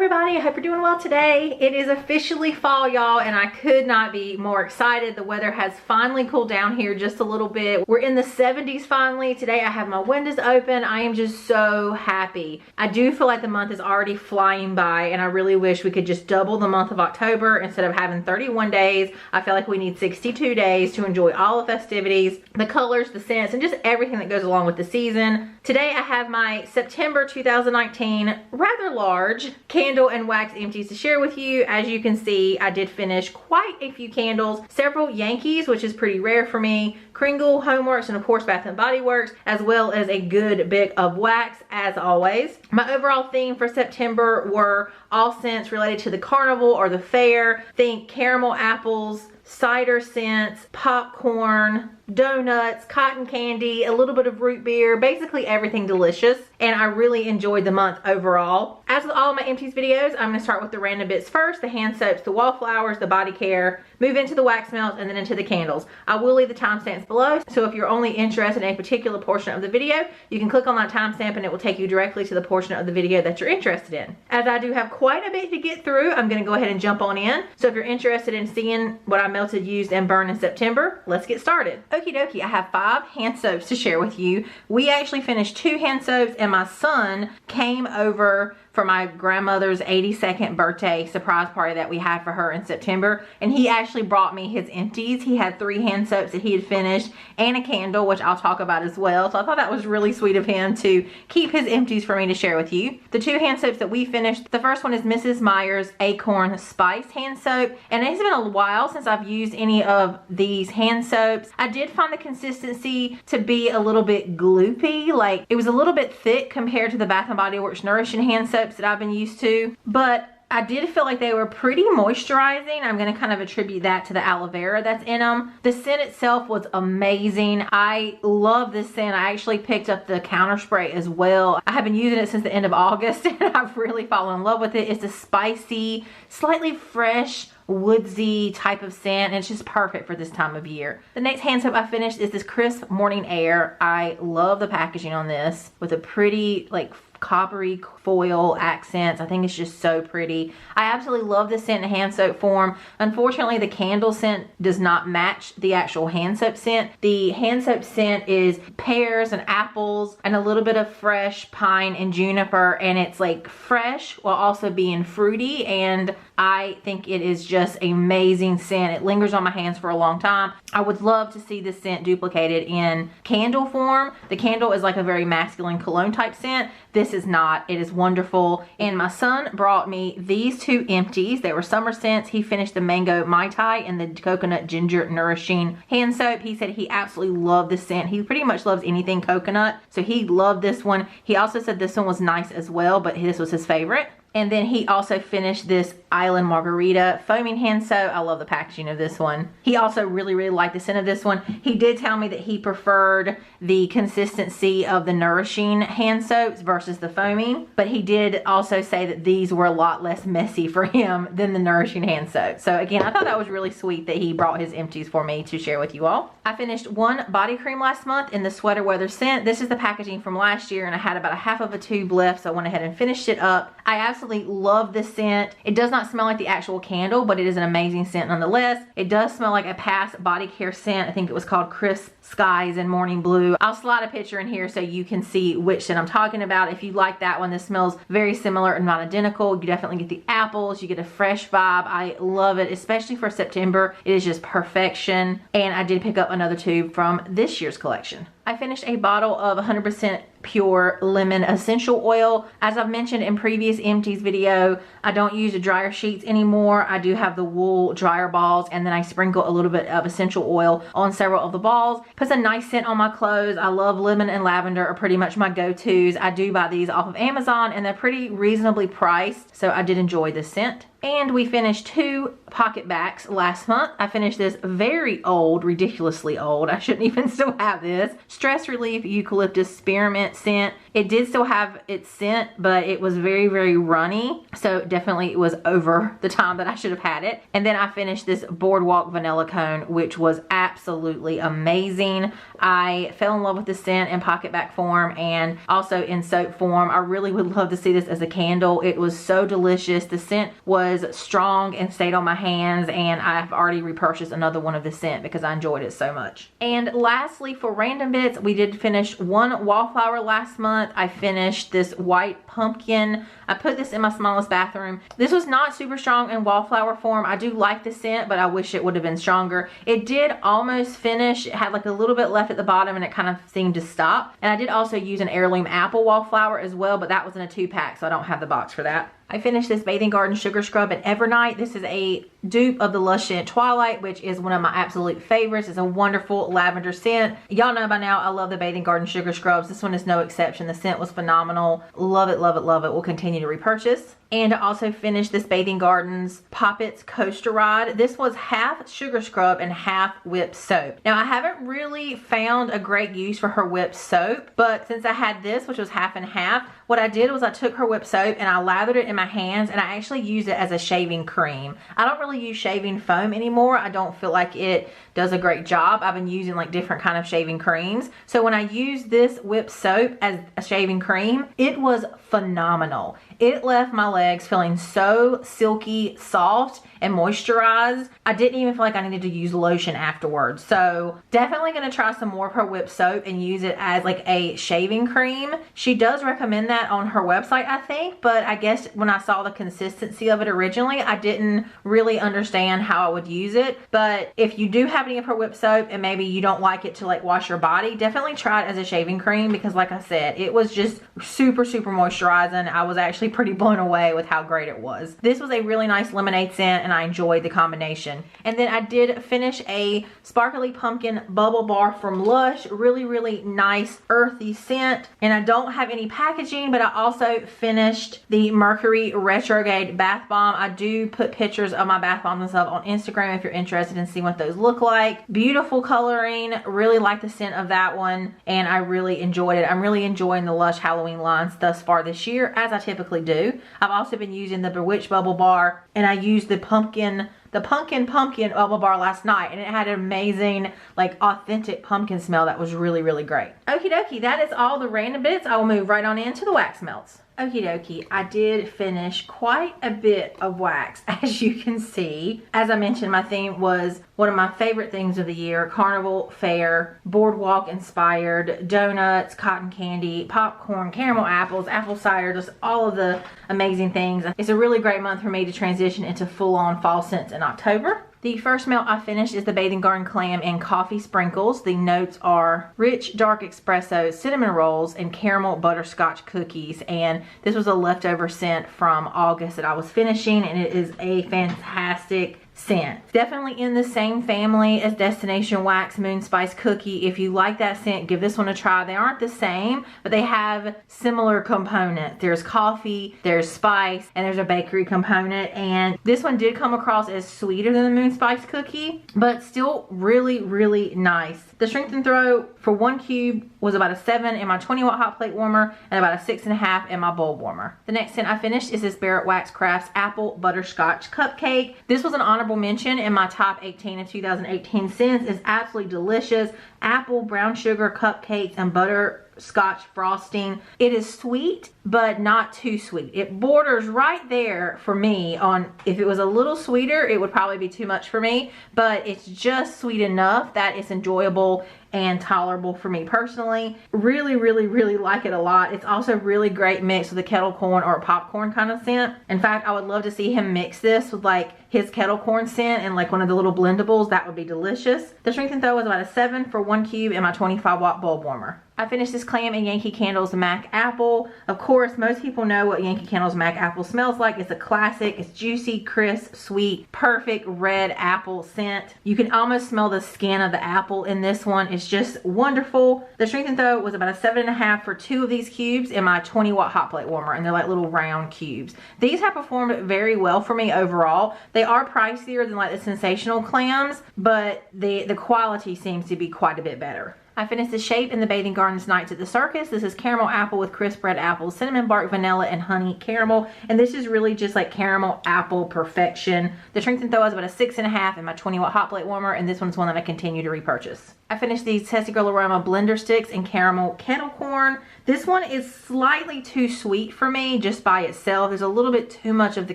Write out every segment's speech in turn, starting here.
everybody, I hope you're doing well today. It is officially fall, y'all, and I could not be more excited. The weather has finally cooled down here just a little bit. We're in the 70s finally. Today I have my windows open. I am just so happy. I do feel like the month is already flying by, and I really wish we could just double the month of October. Instead of having 31 days, I feel like we need 62 days to enjoy all the festivities, the colors, the scents, and just everything that goes along with the season. Today I have my September 2019 rather large candle and wax empties to share with you. As you can see, I did finish quite a few candles, several Yankees, which is pretty rare for me, Kringle, Homeworx, and of course Bath & Body Works, as well as a good bit of wax as always. My overall theme for September were all scents related to the carnival or the fair. Think caramel apples, cider scents, popcorn, donuts, cotton candy, a little bit of root beer, basically everything delicious. And I really enjoyed the month overall. As with all of my empties videos, I'm going to start with the random bits first, the hand soaps, the wallflowers, the body care, move into the wax melts, and then into the candles. I will leave the timestamps below, so if you're only interested in a particular portion of the video, you can click on that timestamp and it will take you directly to the portion of the video that you're interested in. As I do have quite a bit to get through, I'm going to go ahead and jump on in. So if you're interested in seeing what I melted, used, and burned in September, let's get started. Okie dokie, I have 5 hand soaps to share with you. We actually finished 2 hand soaps, and my son came over for my grandmother's 82nd birthday surprise party that we had for her in September, and he actually brought me his empties. He had 3 hand soaps that he had finished and a candle, which I'll talk about as well. So I thought that was really sweet of him to keep his empties for me to share with you. The 2 hand soaps that we finished, the first one is Mrs. Meyer's Acorn Spice hand soap, and it's been a while since I've used any of these hand soaps. I did find the consistency to be a little bit gloopy, like it was a little bit thick compared to the Bath & Body Works Nourishing hand soap that I've been used to, but I did feel like they were pretty moisturizing. I'm going to kind of attribute that to the aloe vera that's in them. The scent itself was amazing. I love this scent. I actually picked up the counter spray as well. I have been using it since the end of August and I've really fallen in love with it. It's a spicy, slightly fresh, woodsy type of scent, and it's just perfect for this time of year. The next hand soap I finished is this Crisp Morning Air. I love the packaging on this with a pretty like coppery foil accents. I think it's just so pretty. I absolutely love this scent in hand soap form. Unfortunately, the candle scent does not match the actual hand soap scent. The hand soap scent is pears and apples and a little bit of fresh pine and juniper, and it's like fresh while also being fruity, and I think it is just an amazing scent. It lingers on my hands for a long time. I would love to see this scent duplicated in candle form. The candle is like a very masculine cologne type scent. This is not. It is wonderful. And my son brought me these 2 empties. They were summer scents. He finished the mango Mai Tai and the coconut ginger nourishing hand soap. He said he absolutely loved this scent. He pretty much loves anything coconut, so he loved this one. He also said this one was nice as well, but this was his favorite. And then he also finished this Island Margarita foaming hand soap. I love the packaging of this one. He also really liked the scent of this one. He did tell me that he preferred the consistency of the nourishing hand soaps versus the foaming, but he did also say that these were a lot less messy for him than the nourishing hand soap. So again, I thought that was really sweet that he brought his empties for me to share with you all. I finished 1 body cream last month in the Sweater Weather scent. This is the packaging from last year, and I had about a half of a tube left, so I went ahead and finished it up. I absolutely love this scent. It does not smell like the actual candle, but it is an amazing scent nonetheless. It does smell like a past body care scent. I think it was called Crisp Skies and Morning Blue. I'll slide a picture in here so you can see which scent I'm talking about. If you like that one, this smells very similar and not identical. You definitely get the apples. You get a fresh vibe. I love it, especially for September. It is just perfection. And I did pick up another tube from this year's collection. I finished a bottle of 100% pure lemon essential oil. As I've mentioned in previous empties video, I don't use the dryer sheets anymore. I do have the wool dryer balls, and then I sprinkle a little bit of essential oil on several of the balls. Puts a nice scent on my clothes. I love lemon and lavender are pretty much my go-tos. I do buy these off of Amazon, and they're pretty reasonably priced, so I did enjoy this scent. And we finished 2 pocket backs last month. I finished this very old, ridiculously old, I shouldn't even still have this, Stress Relief Eucalyptus Spearmint scent. It did still have its scent, but it was very, very runny. So definitely it was over the time that I should have had it. And then I finished this Boardwalk Vanilla Cone, which was absolutely amazing. I fell in love with the scent in pocket back form and also in soap form. I really would love to see this as a candle. It was so delicious. The scent was strong and stayed on my hands, and I've already repurchased another one of the scent because I enjoyed it so much. And lastly, for random bits, we did finish 1 wallflower last month. I finished this white pumpkin. I put this in my smallest bathroom. This was not super strong in wallflower form. I do like the scent, but I wish it would have been stronger. It did almost finish. It had like a little bit left at the bottom and it kind of seemed to stop. And I did also use an heirloom apple wallflower as well, but that was in a 2-pack, so I don't have the box for that. I finished this Bathing Garden Sugar Scrub in Evernight. This is a dupe of the Lush Scent Twilight, which is one of my absolute favorites. It's a wonderful lavender scent. Y'all know by now I love the Bathing Garden Sugar Scrubs. This one is no exception. The scent was phenomenal. Love it, love it, love it. We'll continue to repurchase. And I also finished this Bathing Gardens Poppets Coaster Rod. This was half sugar scrub and half whipped soap. Now I haven't really found a great use for her whipped soap, but since I had this, which was half and half, what I did was I took her whipped soap and I lathered it in my hands, and I actually used it as a shaving cream. I don't really use shaving foam anymore. I don't feel like it does a great job. I've been using like different kind of shaving creams. So when I used this whipped soap as a shaving cream, it was phenomenal. It left my legs feeling so silky, soft, and moisturized. I didn't even feel like I needed to use lotion afterwards. So definitely gonna try some more of her whipped soap and use it as like a shaving cream. She does recommend that on her website, I think, but I guess when I saw the consistency of it originally, I didn't really understand how I would use it. But if you do have any of her whipped soap and maybe you don't like it to like wash your body, definitely try it as a shaving cream, because like I said, it was just super, super moisturizing. I was actually pretty blown away with how great it was. This was a really nice lemonade scent and I enjoyed the combination. And then I did finish a sparkly pumpkin bubble bar from Lush. Really, really nice earthy scent. And I don't have any packaging, but I also finished the Mercury Retrograde Bath Bomb. I do put pictures of my bath bombs and stuff on Instagram if you're interested in seeing what those look like. Beautiful coloring. Really like the scent of that one, and I really enjoyed it. I'm really enjoying the Lush Halloween lines thus far this year, as I typically do. I've also been using the Bewitched Bubble Bar, and I used the pumpkin bubble bar last night, and it had an amazing, like, authentic pumpkin smell that was really, really great. Okie dokie, that is all the random bits. I will move right on into the wax melts. Okie dokie, I did finish quite a bit of wax, as you can see. As I mentioned, my theme was one of my favorite things of the year: carnival, fair, boardwalk inspired, donuts, cotton candy, popcorn, caramel apples, apple cider, just all of the amazing things. It's a really great month for me to transition into full-on fall scents in October. The first melt I finished is the Bathing Garden Clam and Coffee Sprinkles. The notes are rich dark espresso, cinnamon rolls, and caramel butterscotch cookies. And this was a leftover scent from August that I was finishing, and it is a fantastic scent. Definitely in the same family as Destination Wax Moon Spice Cookie. If you like that scent, give this one a try. They aren't the same, but they have similar components. There's coffee, there's spice, and there's a bakery component. And this one did come across as sweeter than the Moon Spice Cookie, but still really, really nice. The strength and throw for 1 cube was about a 7 in my 20-watt hot plate warmer and about a 6.5 in my bowl warmer. The next scent I finished is this Barrett Wax Crafts Apple Butterscotch Cupcake. This was an honorable mention in my top 18 of 2018 scents. It's absolutely delicious. Apple, brown sugar cupcakes, and butterscotch frosting. It is sweet, but not too sweet. It borders right there for me on, if it was a little sweeter, it would probably be too much for me, but it's just sweet enough that it's enjoyable and tolerable for me personally. Really, really, really like it a lot. It's also really great mixed with a kettle corn or a popcorn kind of scent. In fact, I would love to see him mix this with like his kettle corn scent and like one of the little blendables. That would be delicious. The strength and throw was about a 7 for 1 cube in my 25-watt bulb warmer. I finished this Clam and Yankee Candles Mac Apple. Of course, most people know what Yankee Candles Mac Apple smells like. It's a classic. It's juicy, crisp, sweet, perfect red apple scent. You can almost smell the skin of the apple in this one. It's just wonderful. The strength and throw was about a 7.5 for 2 of these cubes in my 20-watt hot plate warmer, and they're like little round cubes. These have performed very well for me overall. They are pricier than like the Sensational clams, but the quality seems to be quite a bit better. I finished the Shape in the Bathing Gardens Nights at the Circus. This is caramel apple with crisp red apples, cinnamon bark, vanilla, and honey caramel. And this is really just like caramel apple perfection. The strength and throw is about a 6.5 in my 20-watt hot plate warmer, and this one's one that I continue to repurchase. I finished these Testy Girl Aroma blender sticks in caramel kettle corn. This one is slightly too sweet for me just by itself. There's a little bit too much of the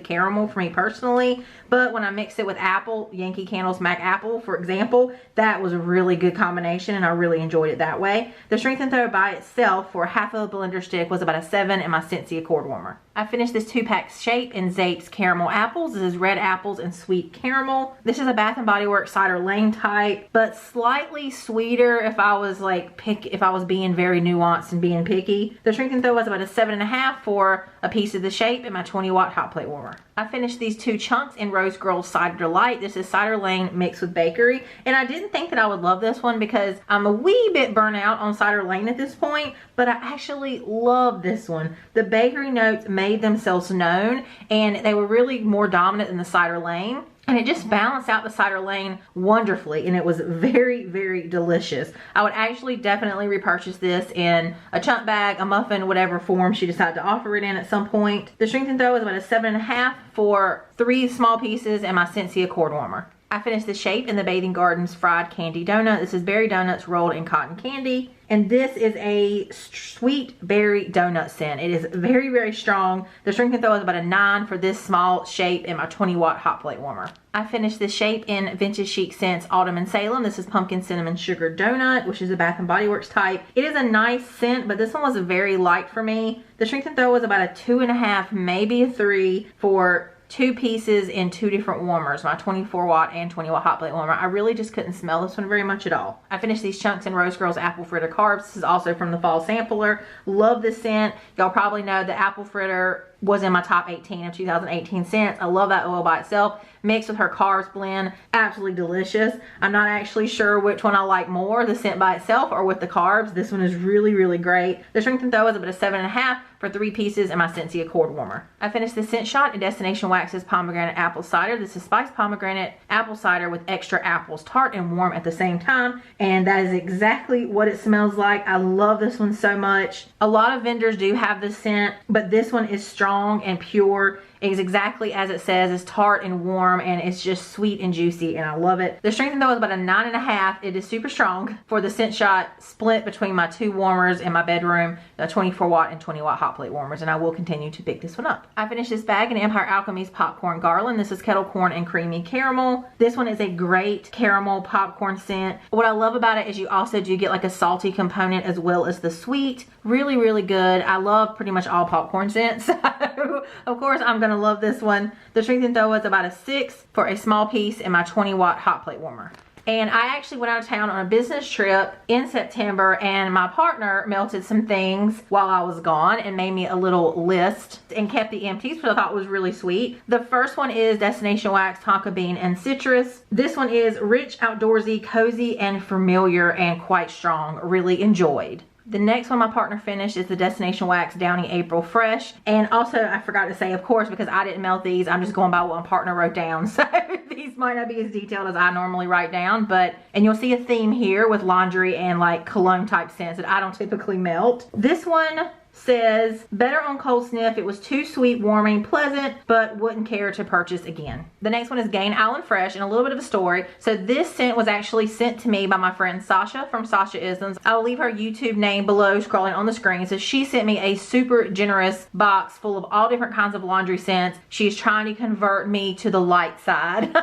caramel for me personally, but when I mix it with apple, Yankee Candles Mac Apple, for example, that was a really good combination and I really enjoyed it that way. The strength and throw by itself for half of a blender stick was about a 7 in my Scentsy Accord warmer. I finished this 2-pack Shape in Zape's Caramel Apples. This is red apples and sweet caramel. This is a Bath & Body Works Cider Lane type, but slightly sweeter if I was being very nuanced and being picky. The strength and throw was about a 7.5 for a piece of the Shape in my 20-watt hot plate warmer. I finished these 2 chunks in Rose Girl Cider Delight. This is Cider Lane mixed with Bayberry, and I didn't think that I would love this one because I'm a wee bit burnt out on Cider Lane at this point, but I actually love this one. The Bayberry notes made themselves known, and they were really more dominant than the Cider Lane. And it just balanced out the Cider Lane wonderfully, and it was very, very delicious. I would actually definitely repurchase this in a chunk bag, a muffin, whatever form she decided to offer it in at some point. The strength and throw is about a 7.5 for 3 small pieces and my Scentsy Accord warmer. I finished the Shape in the Bathing Gardens Fried Candy Donut. This is berry donuts rolled in cotton candy. And this is a sweet berry donut scent. It is very, very strong. The strength and throw is about a 9 for this small Shape in my 20-watt hot plate warmer. I finished the Shape in Vintage Chic Scents Autumn in Salem. This is Pumpkin Cinnamon Sugar Donut, which is a Bath & Body Works type. It is a nice scent, but this one was very light for me. The strength and throw was about a 2.5, maybe a 3 for 2 pieces in 2 different warmers, my 24-watt and 20-watt hot plate warmer. I really just couldn't smell this one very much at all. I finished these chunks in Rose Girl's Apple Fritter Carbs. This is also from the Fall Sampler. Love this scent. Y'all probably know the Apple Fritter was in my top 18 of 2018 scents. I love that oil by itself. Mixed with her carbs blend, absolutely delicious. I'm not actually sure which one I like more, the scent by itself or with the carbs. This one is really, really great. The strength and throw is about a 7.5 for 3 pieces in my Scentsy Accord warmer. I finished the Scent Shot in Destination Wax's Pomegranate Apple Cider. This is spiced pomegranate apple cider with extra apples, tart and warm at the same time. And that is exactly what it smells like. I love this one so much. A lot of vendors do have this scent, but this one is strong and pure. It is exactly as it says. It's tart and warm, and it's just sweet and juicy, and I love it. The strength and throw is about a 9.5. It is super strong for the Scent Shot split between my 2 warmers in my bedroom, the 24-watt and 20-watt hot plate warmers, and I will continue to pick this one up. I finished this bag in Empire Alchemy's Popcorn Garland. This is kettle corn and creamy caramel. This one is a great caramel popcorn scent. What I love about it is you also do get like a salty component as well as the sweet. Really, really good. I love pretty much all popcorn scents, so of course I'm gonna love this one. The strength and throw was about a 6 for a small piece in my 20-watt hot plate warmer. And I actually went out of town on a business trip in September, and my partner melted some things while I was gone and made me a little list and kept the empties, which I thought was really sweet. The first one is Destination Wax Tonka Bean and Citrus. This one is rich, outdoorsy, cozy, and familiar, and quite strong. Really enjoyed. The next one my partner finished is the Destination Wax Downy April Fresh. And also, I forgot to say, of course, because I didn't melt these, I'm just going by what my partner wrote down. So these might not be as detailed as I normally write down, and you'll see a theme here with laundry and like cologne type scents that I don't typically melt. This one says, better on cold sniff. It was too sweet, warming, pleasant, but wouldn't care to purchase again. The next one is Gain Island Fresh, and a little bit of a story. So this scent was actually sent to me by my friend Sasha from Sasha Islands. I'll leave her YouTube name below scrolling on the screen. So she sent me a super generous box full of all different kinds of laundry scents. She's trying to convert me to the light side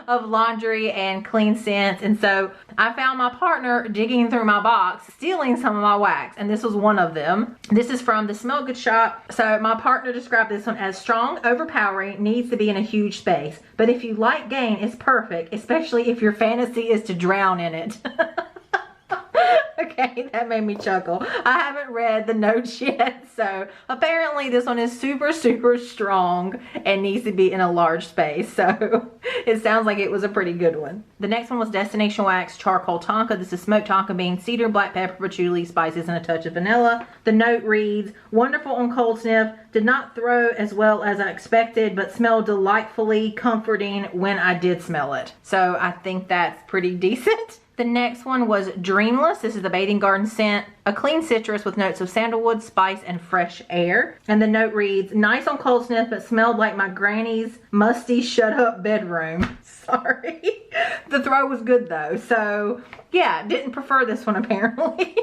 of laundry and clean scents. And so I found my partner digging through my box, stealing some of my wax, and this was one of them. This is from the Smell Good shop. So my partner described this one as strong, overpowering, needs to be in a huge space. But if you like Gain, it's perfect, especially if your fantasy is to drown in it. Okay, that made me chuckle. I haven't read the notes yet, so apparently this one is super, super strong and needs to be in a large space. So it sounds like it was a pretty good one. The next one was Destination Wax Charcoal Tonka. This is smoked tonka bean, cedar, black pepper, patchouli, spices, and a touch of vanilla. The note reads, wonderful on cold sniff, did not throw as well as I expected, but smelled delightfully comforting when I did smell it. So I think that's pretty decent. The next one was Dreamless. This is the Bathing Garden scent. A clean citrus with notes of sandalwood, spice, and fresh air. And the note reads, nice on cold sniff, but smelled like my granny's musty shut-up bedroom. Sorry. The throw was good though. So yeah, didn't prefer this one apparently.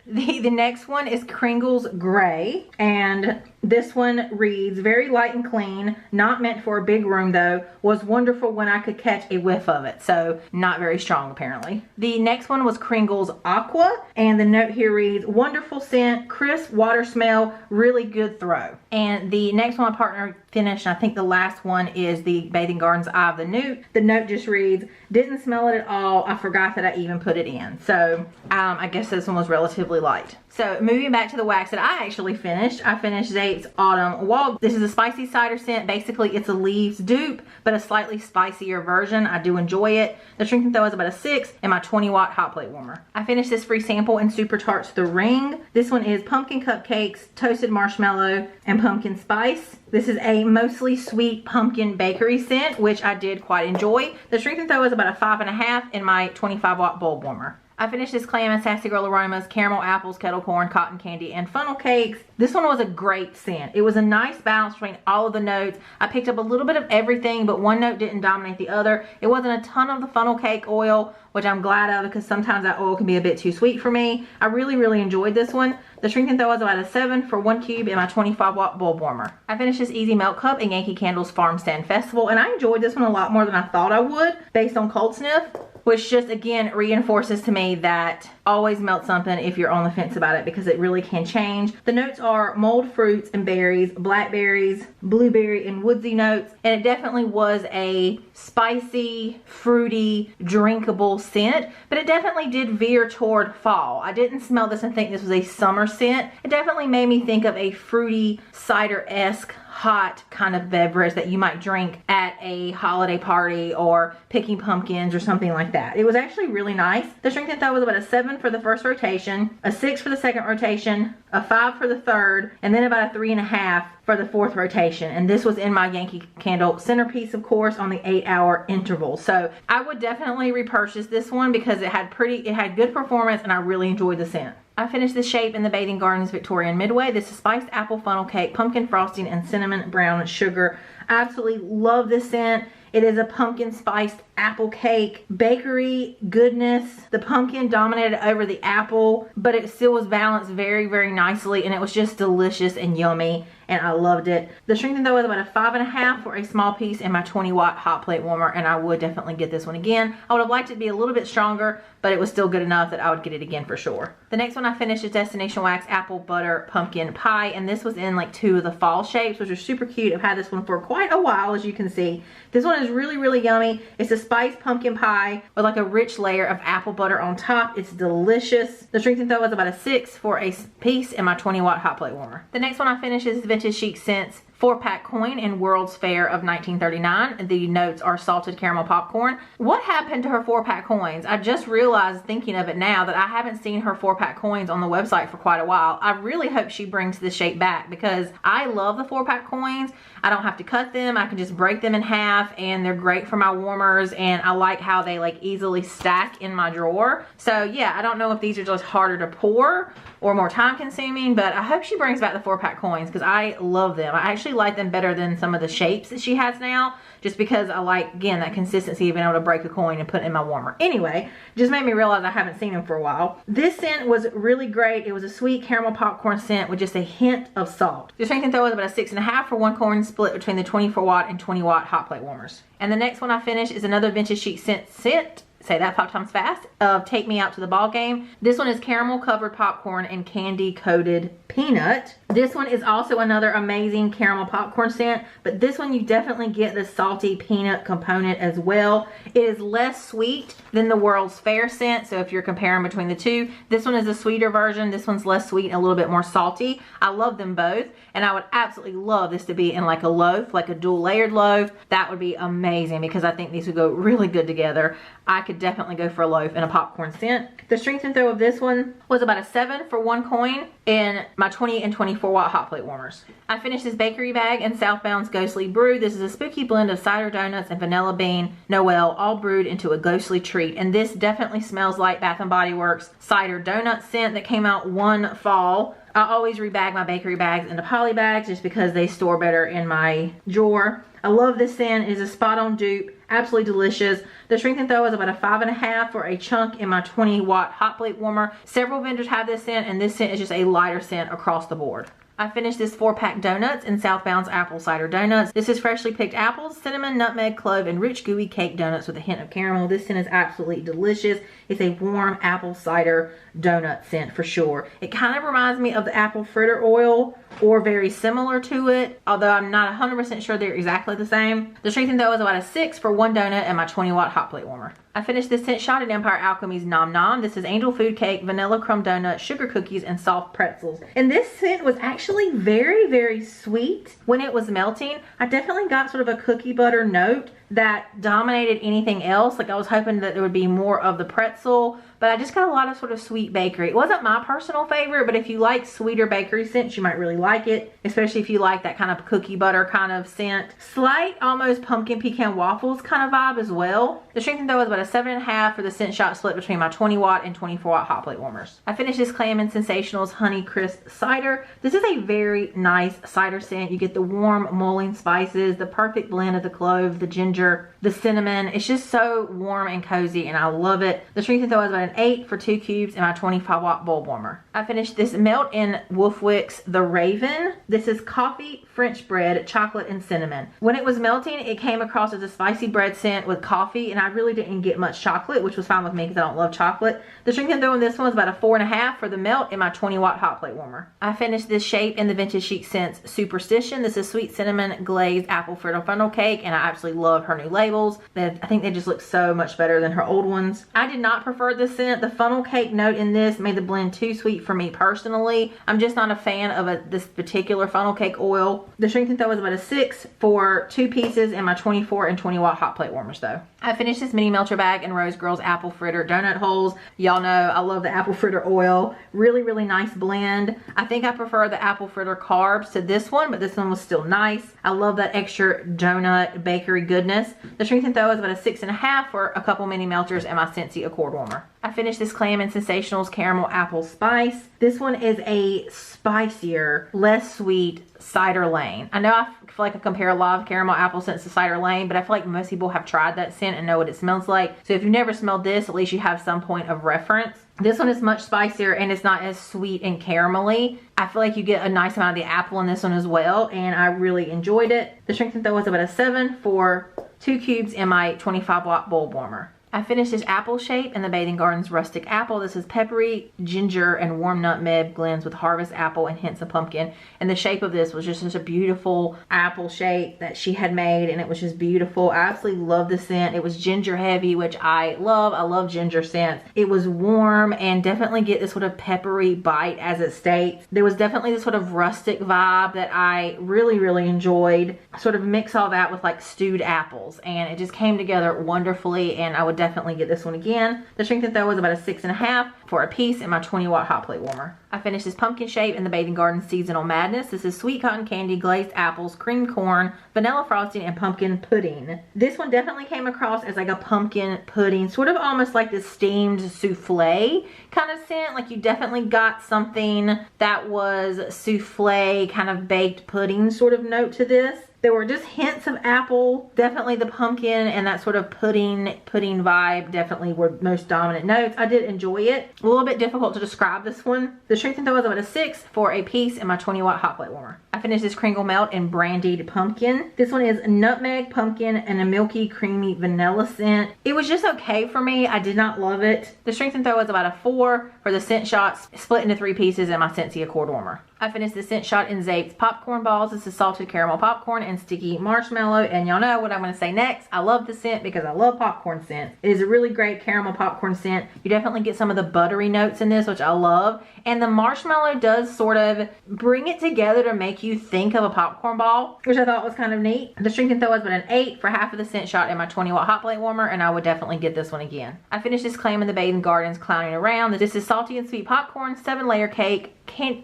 The next one is Kringle's Gray, and this one reads, very light and clean, not meant for a big room though, was wonderful when I could catch a whiff of it. So not very strong apparently. The next one was Kringle's Aqua, and the note here reads, wonderful scent, crisp water smell, really good throw. And the next one my partner finished, and I think the last one is the Bathing Gardens Eye of the Newt. The note just reads, didn't smell it at all, I forgot that I even put it in. So I guess this one was relatively light. So moving back to the wax that I actually finished, I finished Zape's Autumn Wall. This is a spicy cider scent. Basically, it's a leaves dupe, but a slightly spicier version. I do enjoy it. The shrink and throw is about a 6 in my 20-watt hot plate warmer. I finished this free sample in Super Tarts The Ring. This one is pumpkin cupcakes, toasted marshmallow, and pumpkin spice. This is a mostly sweet pumpkin bakery scent, which I did quite enjoy. The shrink and throw is about a 5.5 in my 25-watt bulb warmer. I finished this Clam and Sassy Girl Aromas, caramel apples, kettle corn, cotton candy, and funnel cakes. This one was a great scent. It was a nice balance between all of the notes. I picked up a little bit of everything, but one note didn't dominate the other. It wasn't a ton of the funnel cake oil, which I'm glad of because sometimes that oil can be a bit too sweet for me. I really, really enjoyed this one. The shrink and throw was about a 7 for 1 cube in my 25-watt bulb warmer. I finished this Easy Melt Cup in Yankee Candle's Farm Stand Festival, and I enjoyed this one a lot more than I thought I would based on cold sniff, which just again reinforces to me that always melt something if you're on the fence about it because it really can change. The notes are mulled fruits and berries, blackberries, blueberry, and woodsy notes, and it definitely was a spicy, fruity, drinkable scent, but it definitely did veer toward fall. I didn't smell this and think this was a summer scent. It definitely made me think of a fruity, cider-esque, hot kind of beverage that you might drink at a holiday party or picking pumpkins or something like that. It was actually really nice. The shrink and throw was about a 7 for the first rotation, a 6 for the second rotation, a 5 for the third, and then about a 3.5 for the fourth rotation. And this was in my Yankee Candle centerpiece, of course, on the 8-hour interval. So I would definitely repurchase this one because it had good performance and I really enjoyed the scent. I finished the shape in the Bathing Gardens Victorian Midway. This is spiced apple funnel cake, pumpkin frosting, and cinnamon brown sugar. I absolutely love this scent. It is a pumpkin spiced apple cake, bakery goodness. The pumpkin dominated over the apple, but it still was balanced very, very nicely, and it was just delicious and yummy, and I loved it. The shrink and throw was about a 5.5 for a small piece in my 20-watt hot plate warmer, and I would definitely get this one again. I would have liked it to be a little bit stronger, but it was still good enough that I would get it again for sure. The next one I finished is Destination Wax Apple Butter Pumpkin Pie, and this was in like 2 of the fall shapes, which are super cute. I've had this one for quite a while, as you can see. This one is really, really yummy. It's a spiced pumpkin pie with like a rich layer of apple butter on top. It's delicious. The shrink and throw was about a 6 for a piece in my 20-watt hot plate warmer. The next one I finished is Vintage Chic Scents 4-pack coin in World's Fair of 1939. The notes are salted caramel popcorn. What happened to her 4-pack coins? I just realized thinking of it now that I haven't seen her 4-pack coins on the website for quite a while. I really hope she brings this shape back because I love the 4-pack coins. I don't have to cut them. I can just break them in half and they're great for my warmers, and I like how they like easily stack in my drawer. So yeah, I don't know if these are just harder to pour or more time consuming, but I hope she brings back the 4-pack coins because I love them. I actually like them better than some of the shapes that she has now, just because I like, again, that consistency of being able to break a coin and put it in my warmer. Anyway, just made me realize I haven't seen them for a while. This scent was really great. It was a sweet caramel popcorn scent with just a hint of salt. The shrink and throw was about a 6.5 for 1 corn split between the 24-watt and 20-watt hot plate warmers. And the next one I finished is another Vintage Chic scent say that 5 times fast, of Take Me Out to the Ball Game. This one is caramel covered popcorn and candy coated peanut. This one is also another amazing caramel popcorn scent, but this one you definitely get the salty peanut component as well. It is less sweet than the World's Fair scent, so if you're comparing between the two, this one is a sweeter version. This one's less sweet and a little bit more salty. I love them both, and I would absolutely love this to be in like a loaf, like a dual layered loaf. That would be amazing because I think these would go really good together. I could definitely go for a loaf and a popcorn scent. The strength and throw of this one was about a 7 for 1 coin in my 20 and 24 watt hot plate warmers. I finished this bakery bag in Southbound's Ghostly Brew. This is a spooky blend of cider donuts and vanilla bean Noel, all brewed into a ghostly treat. And this definitely smells like Bath & Body Works cider donut scent that came out one fall. I always rebag my bakery bags into poly bags just because they store better in my drawer. I love this scent. It is a spot on dupe. Absolutely delicious. The strength and throw is about a 5.5 for a chunk in my 20 watt hot plate warmer. Several vendors have this scent, and this scent is just a lighter scent across the board. I finished this 4-pack donuts in Southbound's Apple Cider Donuts. This is freshly picked apples, cinnamon, nutmeg, clove, and rich gooey cake donuts with a hint of caramel. This scent is absolutely delicious. It's a warm apple cider donut scent for sure. It kind of reminds me of the apple fritter oil, or very similar to it, although I'm not 100% sure they're exactly the same. The strength and throw is about a 6 for 1 donut in my 20 watt hot plate warmer. I finished this scent shot at Empire Alchemy's Nom Nom. This is angel food cake, vanilla crumb donut, sugar cookies, and soft pretzels. And this scent was actually very, very sweet when it was melting. I definitely got sort of a cookie butter note that dominated anything else. Like I was hoping that there would be more of the pretzel, but I just got a lot of sort of sweet bakery. It wasn't my personal favorite, but if you like sweeter bakery scents, you might really like it, especially if you like that kind of cookie butter kind of scent. Slight, almost pumpkin pecan waffles kind of vibe as well. The strength and throw is about a 7.5 for the scent shot split between my 20 watt and 24 watt hot plate warmers. I finished this Clam and Sensationals Honey Crisp Cider. This is a very nice cider scent. You get the warm mulling spices, the perfect blend of the clove, the ginger, the cinnamon. It's just so warm and cozy, and I love it. The strength and throw is about an 8 for 2 cubes in my 25 watt bowl warmer. I finished this Melt in Homeworx The Raven. This is coffee, French bread, chocolate, and cinnamon. When it was melting, it came across as a spicy bread scent with coffee, and I really didn't get much chocolate, which was fine with me because I don't love chocolate. The strength and throw in this one was about a 4.5 for the melt in my 20 watt hot plate warmer. I finished this shape in the Vintage Chic Scents Superstition. This is sweet cinnamon glazed apple fritter funnel cake, and I absolutely love her new labels. I think they just look so much better than her old ones. I did not prefer this scent. The funnel cake note in this made the blend too sweet for me personally. I'm just not a fan of this particular funnel cake oil. The strength and throw is about a 6 for 2 pieces in my 24 and 20 watt hot plate warmers though. I finished this mini melter bag in Rose Girls apple fritter donut holes. Y'all know I love the apple fritter oil. Really, really nice blend. I think I prefer the apple fritter carbs to this one, but this one was still nice. I love that extra donut bakery goodness. The strength and throw is about a 6.5 for a couple mini melters and my Scentsy Accord warmer. I finished this Clam and Sensationals Caramel Apple Spice. This one is a spicier, less sweet Cider Lane. I know I feel like I compare a lot of caramel apple scents to Cider Lane, but I feel like most people have tried that scent and know what it smells like. So if you've never smelled this, at least you have some point of reference. This one is much spicier and it's not as sweet and caramelly. I feel like you get a nice amount of the apple in this one as well, and I really enjoyed it. The strength and throw was about a 7 for 2 cubes in my 25 watt bowl warmer. I finished this apple shape in the Bathing Gardens Rustic Apple. This is peppery, ginger, and warm nutmeg blends with harvest apple and hints of pumpkin. And the shape of this was just such a beautiful apple shape that she had made, and it was just beautiful. I absolutely love the scent. It was ginger heavy, which I love. I love ginger scents. It was warm and definitely get this sort of peppery bite as it states. There was definitely this sort of rustic vibe that I really, really enjoyed. Sort of mix all that with like stewed apples, and it just came together wonderfully, and I would definitely get this one again. The strength and throw was about a 6.5 for a piece in my 20 watt hot plate warmer. I finished this pumpkin shape in the Bathing Garden Seasonal Madness. This is sweet cotton candy, glazed apples, cream corn, vanilla frosting, and pumpkin pudding. This one definitely came across as like a pumpkin pudding, sort of almost like the steamed souffle kind of scent. Like you definitely got something that was souffle kind of baked pudding sort of note to this. There were just hints of apple, definitely the pumpkin and that sort of pudding vibe definitely were most dominant notes. I did enjoy it. A little bit difficult to describe this one. The strength and throw was about a 6 for a piece in my 20-watt hot plate warmer. I finished this Kringle melt in brandied pumpkin. This one is nutmeg, pumpkin, and a milky, creamy vanilla scent. It was just okay for me. I did not love it. The strength and throw was about a 4 for the scent shots, split into 3 pieces in my Scentsy Accord warmer. I finished the scent shot in Zape's popcorn balls. This is salted caramel popcorn and sticky marshmallow. And y'all know what I'm going to say next. I love the scent because I love popcorn scent. It is a really great caramel popcorn scent. You definitely get some of the buttery notes in this, which I love. And the marshmallow does sort of bring it together to make you think of a popcorn ball, which I thought was kind of neat. The shrink and throw was about an 8 for half of the scent shot in my 20-watt hot plate warmer, and I would definitely get this one again. I finished this Clam in the Bathing Gardens Clowning Around. This is salty and sweet popcorn, 7-layer cake,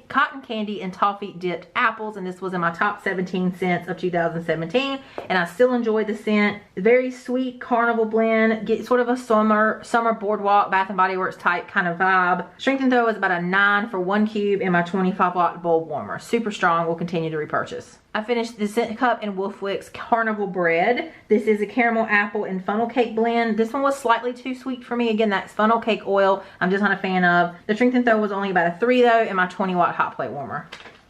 cotton candy, and toffee dipped apples, and this was in my top 17 scents of 2017, and I still enjoyed the scent. Very sweet carnival blend, get sort of a summer Boardwalk Bath and Body Works type kind of vibe. Strength and throw was about a 9 for 1 cube in my 25-watt bowl warmer. Super strong. Will continue to repurchase. I finished the scent cup in Homeworx Carnival Bread. This is a caramel apple and funnel cake blend. This one was slightly too sweet for me. Again, that's funnel cake oil I'm just not a fan of. The strength and throw was only about a 3 though in my 20-watt hot plate warmer.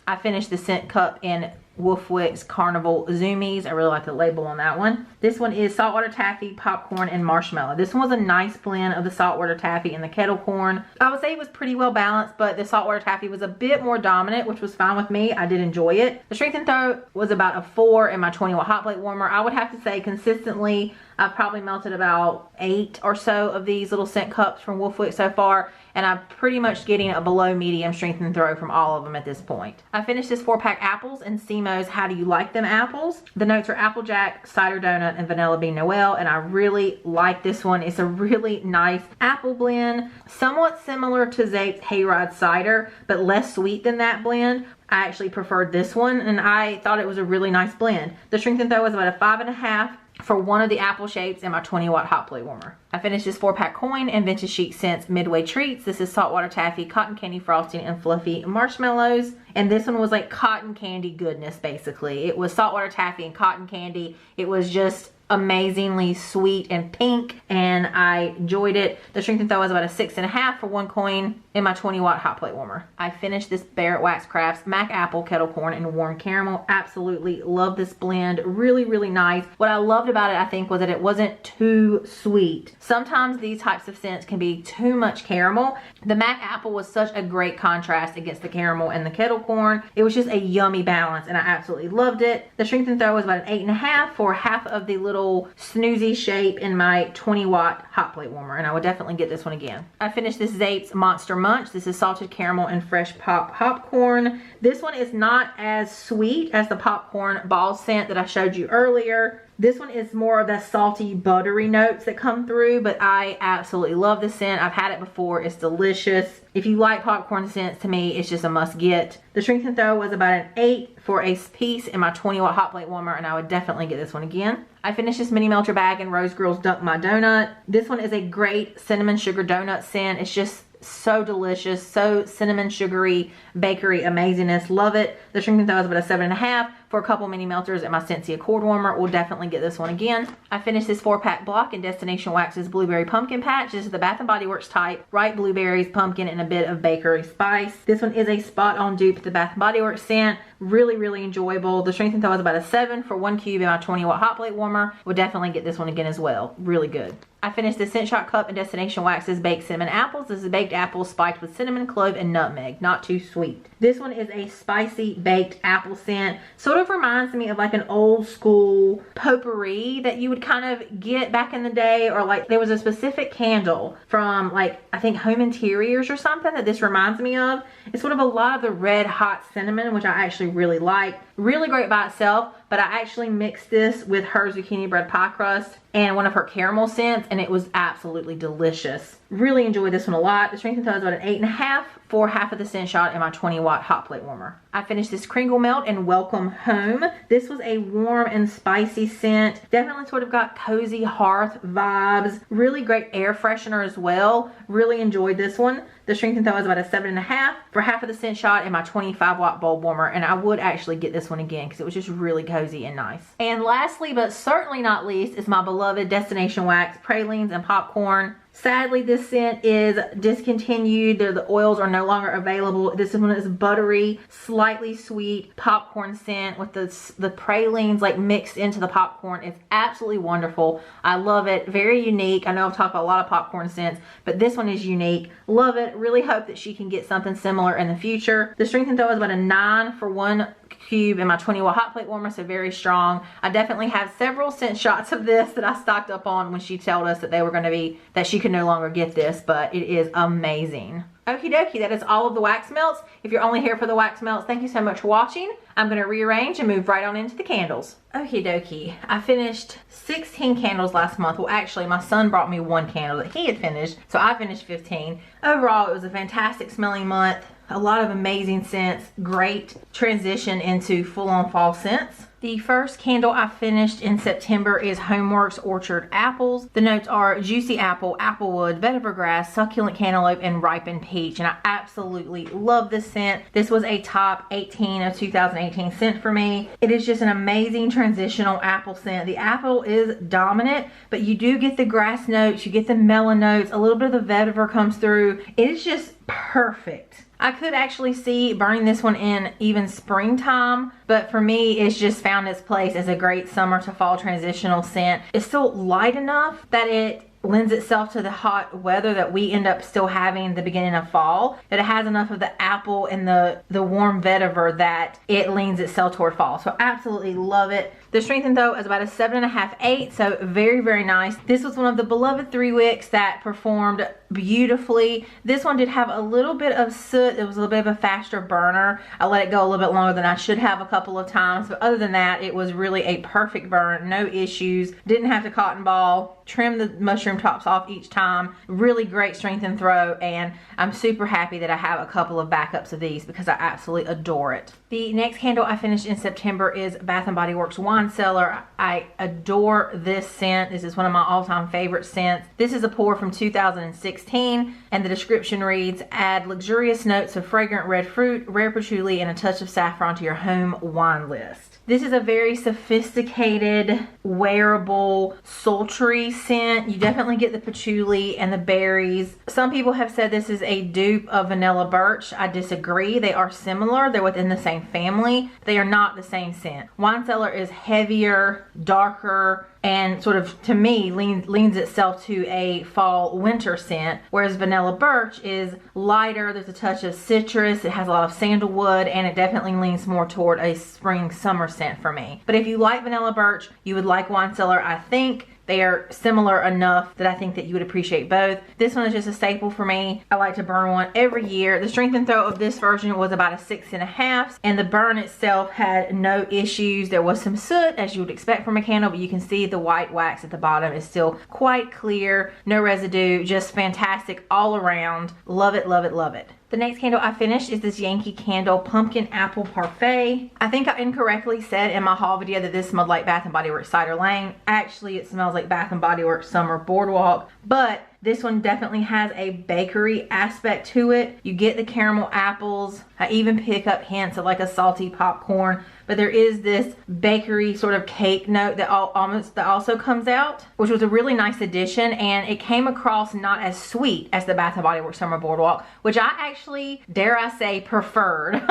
I finished the scent cup in Homeworx Carnival Zoomies. I really like the label on that one. This one is saltwater taffy, popcorn, and marshmallow. This one was a nice blend of the saltwater taffy and the kettle corn. I would say it was pretty well balanced, but the saltwater taffy was a bit more dominant, which was fine with me. I did enjoy it. The strength and throw was about a 4 in my 20-watt hot plate warmer. I would have to say consistently, I've probably melted about 8 or so of these little scent cups from Homeworx so far, and I'm pretty much getting a below medium strength and throw from all of them at this point. I finished this 4-pack apples in Simo's How Do You Like Them apples. The notes are Applejack, Cider Donut, and Vanilla Bean Noel, and I really like this one. It's a really nice apple blend, somewhat similar to Zape's Hayride Cider, but less sweet than that blend. I actually preferred this one, and I thought it was a really nice blend. The strength and throw was about a 5.5 for one of the apple shapes in my 20-watt hot plate warmer. I finished this 4-pack coin and Vintage Chic Scents Midway Treats. This is saltwater taffy, cotton candy frosting, and fluffy marshmallows. And this one was like cotton candy goodness, basically. It was saltwater taffy and cotton candy. It was just amazingly sweet and pink, and I enjoyed it. The strength and throw was about a 6.5 for 1 coin in my 20-watt hot plate warmer. I finished this Barrett Wax Crafts Mac Apple, Kettle Corn, and Warm Caramel. Absolutely love this blend. Really, really nice. What I loved about it, I think, was that it wasn't too sweet. Sometimes these types of scents can be too much caramel. The Mac Apple was such a great contrast against the caramel and the kettle corn. It was just a yummy balance, and I absolutely loved it. The strength and throw was about an 8.5 for half of the little snoozy shape in my 20-watt hot plate warmer, and I would definitely get this one again. I finished this Zape's Monster Munch. This is salted caramel and fresh popcorn. This one is not as sweet as the popcorn ball scent that I showed you earlier. This one is more of the salty, buttery notes that come through, but I absolutely love the scent. I've had it before. It's delicious. If you like popcorn scents, to me, it's just a must get. The strength and throw was about an 8 for a piece in my 20-watt hot plate warmer, and I would definitely get this one again. I finished this mini melter bag in Rose Girl's Dunk My Donut. This one is a great cinnamon sugar donut scent. It's just so delicious, so cinnamon sugary bakery amazingness. Love it. The strength and throw is about a 7.5 for a couple mini melters at my Scentsy Accord warmer. We'll definitely get this one again. I finished this 4-pack block in Destination Wax's Blueberry Pumpkin Patch. This is the Bath and Body Works type, ripe blueberries, pumpkin, and a bit of bakery spice. This one is a spot on dupe to the Bath and Body Works scent. Really, really enjoyable. The strength and throw is about a 7 for 1 cube in my 20-watt hot plate warmer. We'll definitely get this one again as well. Really good. I finished the Scent Shot Cup in Destination Wax's Baked Cinnamon Apples. This is baked apples spiked with cinnamon, clove, and nutmeg. Not too sweet. This one is a spicy baked apple scent. Sort of reminds me of like an old school potpourri that you would kind of get back in the day, or like there was a specific candle from like, I think Home Interiors or something that this reminds me of. It's sort of a lot of the red hot cinnamon, which I actually really like. Really great by itself, but I actually mixed this with her zucchini bread pie crust and one of her caramel scents, and it was absolutely delicious. Really enjoyed this one a lot. The strength and throw is about an 8.5 for half of the scent shot in my 20-watt hot plate warmer. I finished this Kringle melt and Welcome Home. This was a warm and spicy scent. Definitely sort of got cozy hearth vibes. Really great air freshener as well. Really enjoyed this one. The strength and throw is about a 7.5 for half of the scent shot in my 25-watt bulb warmer. And I would actually get this one again because it was just really cozy and nice. And lastly, but certainly not least, is my beloved Destination Wax Pralines and Popcorn. Sadly, this scent is discontinued. The oils are no longer available. This one is buttery, slightly sweet popcorn scent with the pralines like mixed into the popcorn. It's absolutely wonderful. I love it. Very unique. I know I've talked about a lot of popcorn scents, but this one is unique. Love it. Really hope that she can get something similar in the future. The strength and throw is about a 9 for 1 cube in my 20-watt hot plate warmer, so very strong. I definitely have several scent shots of this that I stocked up on when she told us that they were going to be, that she could no longer get this, but it is amazing. Okie dokie, that is all of the wax melts. If you're only here for the wax melts, thank you so much for watching. I'm going to rearrange and move right on into the candles. Okie dokie, I finished 16 candles last month. Well, actually, my son brought me 1 candle that he had finished, so I finished 15. Overall, it was a fantastic smelling month. A lot of amazing scents, great transition into full-on fall scents. The first candle I finished in September is Homeworx Orchard Apples. The notes are juicy apple, applewood, vetiver grass, succulent cantaloupe, and ripened peach. And I absolutely love this scent. This was a top 18 of 2018 scent for me. It is just an amazing transitional apple scent. The apple is dominant, but you do get the grass notes, you get the melon notes, a little bit of the vetiver comes through. It is just perfect. I could actually see burning this one in even springtime, but for me, it's just found its place as a great summer to fall transitional scent. It's still light enough that it lends itself to the hot weather that we end up still having the beginning of fall, that it has enough of the apple and the warm vetiver that it leans itself toward fall. So absolutely love it. The strength and throw is about a 7.5, 8, so very, very nice. This was one of the beloved 3 wicks that performed beautifully. This one did have a little bit of soot. It was a little bit of a faster burner. I let it go a little bit longer than I should have a couple of times, but other than that, it was really a perfect burn. No issues. Didn't have to cotton ball. Trim the mushroom tops off each time. Really great strength and throw, and I'm super happy that I have a couple of backups of these because I absolutely adore it. The next candle I finished in September is Bath & Body Works Wine Cellar. I adore this scent. This is one of my all-time favorite scents. This is a pour from 2016, and the description reads, add luxurious notes of fragrant red fruit, rare patchouli, and a touch of saffron to your home wine list. This is a very sophisticated, wearable, sultry scent. You definitely get the patchouli and the berries. Some people have said this is a dupe of vanilla birch. I disagree. They are similar. They're within the same family. They are not the same scent. Wine Cellar is heavier, darker, and sort of, to me, leans itself to a fall winter scent, whereas vanilla birch is lighter. There's a touch of citrus. It has a lot of sandalwood, and it definitely leans more toward a spring summer scent for me. But if you like vanilla birch, you would like Wine Cellar, I think. They are similar enough that I think that you would appreciate both. This one is just a staple for me. I like to burn one every year. The strength and throw of this version was about a 6.5, and the burn itself had no issues. There was some soot, as you would expect from a candle, but you can see the white wax at the bottom is still quite clear. No residue, just fantastic all around. Love it, love it, love it. The next candle I finished is this Yankee candle Pumpkin Apple Parfait. I think I incorrectly said in my haul video that this smelled like Bath & Body Works Cider Lane. Actually, it smells like Bath & Body Works Summer Boardwalk, but this one definitely has a bakery aspect to it. You get the caramel apples. I even pick up hints of like a salty popcorn, but there is this bakery sort of cake note that also comes out, which was a really nice addition, and it came across not as sweet as the Bath & Body Works Summer Boardwalk, which I actually, dare I say, preferred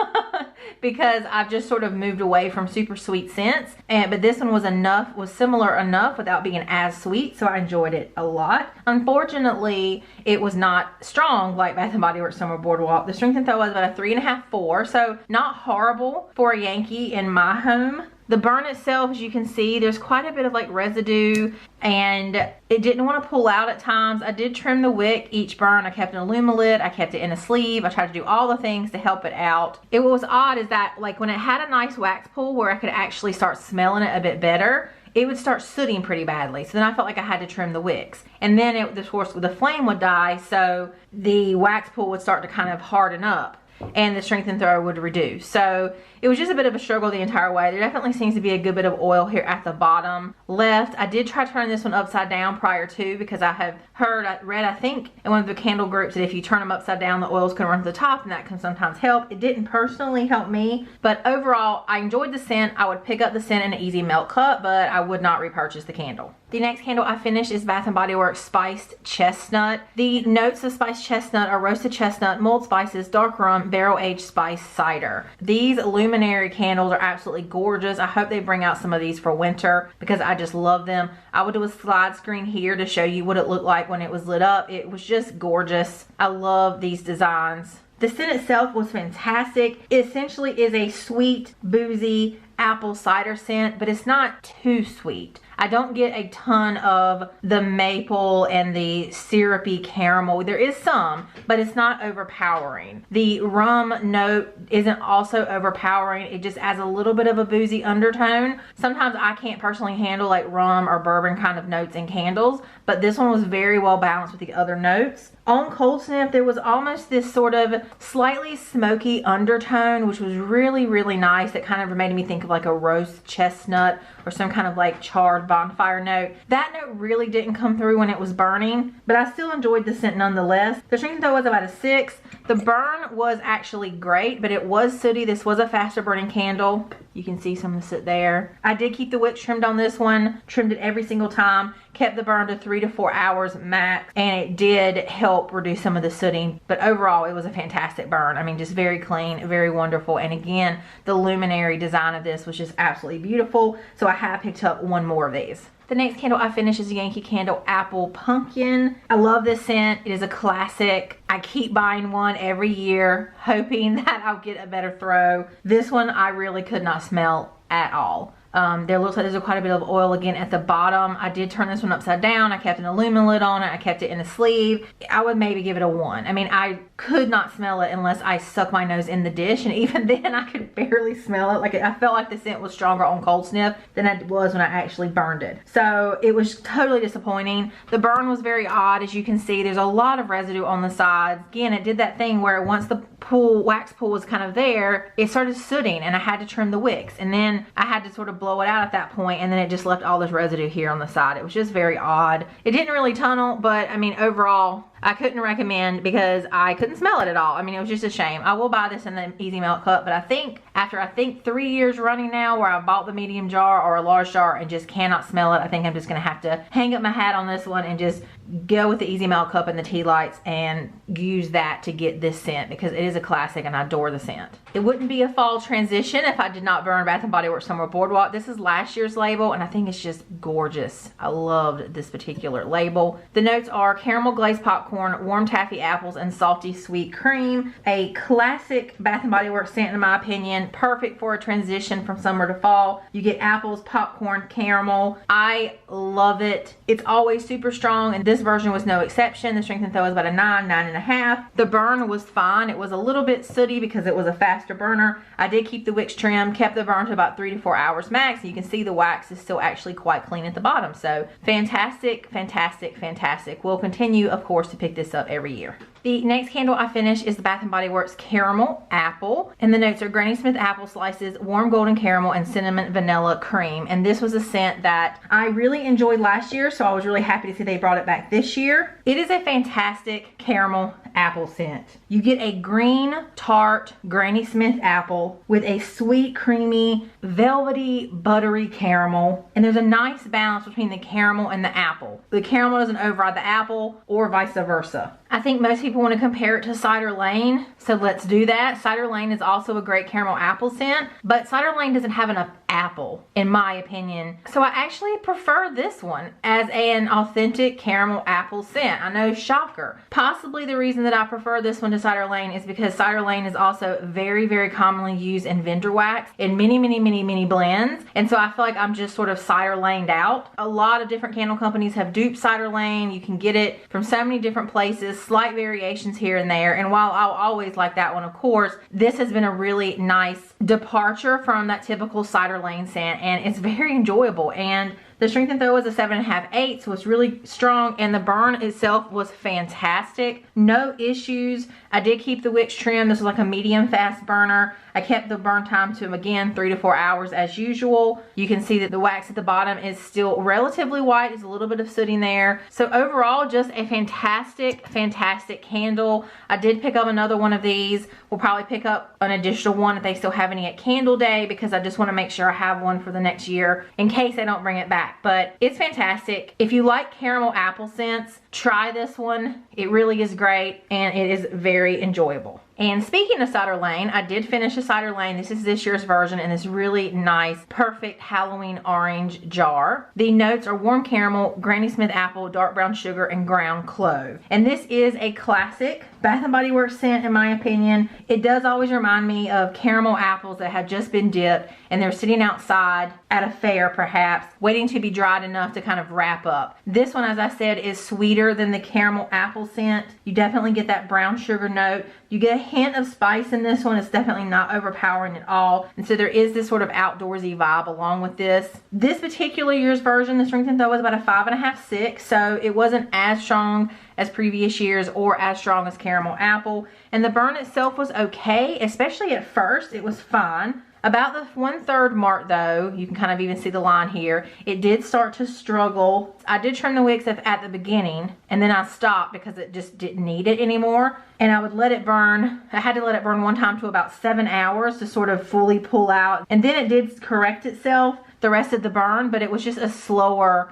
because I've just sort of moved away from super sweet scents, but this one was similar enough without being as sweet, so I enjoyed it a lot. Unfortunately, it was not strong like Bath & Body Works Summer Boardwalk. The strength and throw was about a 3.5, 4, so not horrible for a Yankee in my home. The burn itself, as you can see, there's quite a bit of like residue, and it didn't want to pull out at times. I did trim the wick each burn. I kept an Alumilid, I kept it in a sleeve. I tried to do all the things to help it out. What was odd is that like when it had a nice wax pull where I could actually start smelling it a bit better, it would start sooting pretty badly. So then I felt like I had to trim the wicks. And then of course the flame would die, so the wax pull would start to kind of harden up, and the strength and throw would reduce. So It was just a bit of a struggle the entire way. There definitely seems to be a good bit of oil here at the bottom left. I did try turning this one upside down prior to, because I have read, I think, in one of the candle groups that if you turn them upside down, the oil's gonna run to the top, and that can sometimes help. It didn't personally help me, but overall, I enjoyed the scent. I would pick up the scent in an easy melt cup, but I would not repurchase the candle. The next candle I finished is Bath & Body Works Spiced Chestnut. The notes of spiced chestnut are roasted chestnut, mulled spices, dark rum, barrel-aged spiced cider. These luminary candles are absolutely gorgeous. I hope they bring out some of these for winter because I just love them. I will do a slide screen here to show you what it looked like when it was lit up. It was just gorgeous. I love these designs. The scent itself was fantastic. It essentially is a sweet, boozy apple cider scent, but it's not too sweet. I don't get a ton of the maple and the syrupy caramel. There is some, but it's not overpowering. The rum note isn't also overpowering. It just adds a little bit of a boozy undertone. Sometimes I can't personally handle like rum or bourbon kind of notes in candles, but this one was very well balanced with the other notes. On cold sniff, there was almost this sort of slightly smoky undertone, which was really, really nice. That kind of made me think of like a roast chestnut or some kind of like charred bonfire note. That note really didn't come through when it was burning, but I still enjoyed the scent nonetheless. The strength though was about a 6. The burn was actually great, but it was sooty. This was a faster burning candle. You can see some of the soot there. I did keep the wicks trimmed on this one, trimmed it every single time, kept the burn to 3 to 4 hours max, and it did help reduce some of the sooting. But overall, it was a fantastic burn. I mean, just very clean, very wonderful. And again, the luminary design of this was just absolutely beautiful. So I have picked up one more of these. The next candle I finished is a Yankee Candle Apple Pumpkin. I love this scent. It is a classic. I keep buying one every year, hoping that I'll get a better throw. This one I really could not smell at all. There looks like there's quite a bit of oil again at the bottom. I did turn this one upside down. I kept an aluminum lid on it. I kept it in a sleeve. I would maybe give it a 1. I mean, I could not smell it unless I stuck my nose in the dish, and even then I could barely smell it. Like, I felt like the scent was stronger on cold sniff than it was when I actually burned it. So it was totally disappointing. The burn was very odd. As you can see, there's a lot of residue on the sides. Again, it did that thing where once the wax pool was kind of there, it started sooting, and I had to trim the wicks, and then I had to sort of blow it out at that point, and then it just left all this residue here on the side. It was just very odd. It didn't really tunnel, but I mean, overall, I couldn't recommend because I couldn't smell it at all. I mean, it was just a shame. I will buy this in the easy melt cup, but I think after 3 years running now where I bought the medium jar or a large jar and just cannot smell it, I think I'm just gonna have to hang up my hat on this one and just go with the easy melt cup and the tea lights and use that to get this scent, because it is a classic and I adore the scent. It wouldn't be a fall transition if I did not burn Bath & Body Works Summer Boardwalk. This is last year's label, and I think it's just gorgeous. I loved this particular label. The notes are caramel glazed popcorn, warm taffy apples, and salty sweet cream. A classic Bath & Body Works scent in my opinion. Perfect for a transition from summer to fall. You get apples, popcorn, caramel. I love it. It's always super strong, and this version was no exception. The strength and throw was about a 9, 9.5. The burn was fine. It was a little bit sooty because it was a faster burner. I did keep the wicks trimmed, kept the burn to about 3 to 4 hours max. You can see the wax is still actually quite clean at the bottom. So fantastic, fantastic, fantastic. We'll continue, of course, to pick this up every year. The next candle I finished is the Bath & Body Works Caramel Apple, and the notes are Granny Smith apple slices, warm golden caramel, and cinnamon vanilla cream. And this was a scent that I really enjoyed last year, so I was really happy to see they brought it back this year. It is a fantastic caramel apple scent. You get a green, tart Granny Smith apple with a sweet, creamy, velvety, buttery caramel, and there's a nice balance between the caramel and the apple. The caramel doesn't override the apple or vice versa. I think most people want to compare it to Cider Lane, so let's do that. Cider Lane is also a great caramel apple scent, but Cider Lane doesn't have enough apple, in my opinion. So I actually prefer this one as an authentic caramel apple scent. I know, shocker. Possibly the reason that I prefer this one to Cider Lane is because Cider Lane is also very, very commonly used in vendor wax in many, many, many, many blends. And so I feel like I'm just sort of Cider Laned out. A lot of different candle companies have duped Cider Lane. You can get it from so many different places, slight variations here and there. And while I'll always like that one, of course, this has been a really nice departure from that typical Cider Lane scent, and it's very enjoyable. And The strength and throw was a 7.5/8, so it's really strong, and the burn itself was fantastic. No issues. I did keep the wicks trim. This was like a medium fast burner. I kept the burn time to, again, 3 to 4 hours as usual. You can see that the wax at the bottom is still relatively white. There's a little bit of soot in there. So overall, just a fantastic, fantastic candle. I did pick up another one of these. We'll probably pick up an additional one if they still have any at Candle Day, because I just want to make sure I have one for the next year in case they don't bring it back. But it's fantastic. If you like caramel apple scents, try this one. It really is great, and it is very enjoyable. And speaking of Cider Lane, I did finish a Cider Lane. This is this year's version in this really nice, perfect Halloween orange jar. The notes are warm caramel, Granny Smith apple, dark brown sugar, and ground clove. And this is a classic Bath & Body Works scent, in my opinion. It does always remind me of caramel apples that have just been dipped and they're sitting outside at a fair, perhaps, waiting to be dried enough to kind of wrap up. This one, as I said, is sweeter than the caramel apple scent. You definitely get that brown sugar note. You get a hint of spice in this one. It's definitely not overpowering at all. And so there is this sort of outdoorsy vibe along with this. This particular year's version, the strength and throw, was about a 5.5/6, so it wasn't as strong as previous years or as strong as caramel apple. And the burn itself was okay, especially at first. It was fine. About the 1/3 mark though, you can kind of even see the line here, it did start to struggle. I did trim the wicks at the beginning, and then I stopped because it just didn't need it anymore. And I would let it burn. I had to let it burn one time to about 7 hours to sort of fully pull out. And then it did correct itself the rest of the burn, but it was just a slower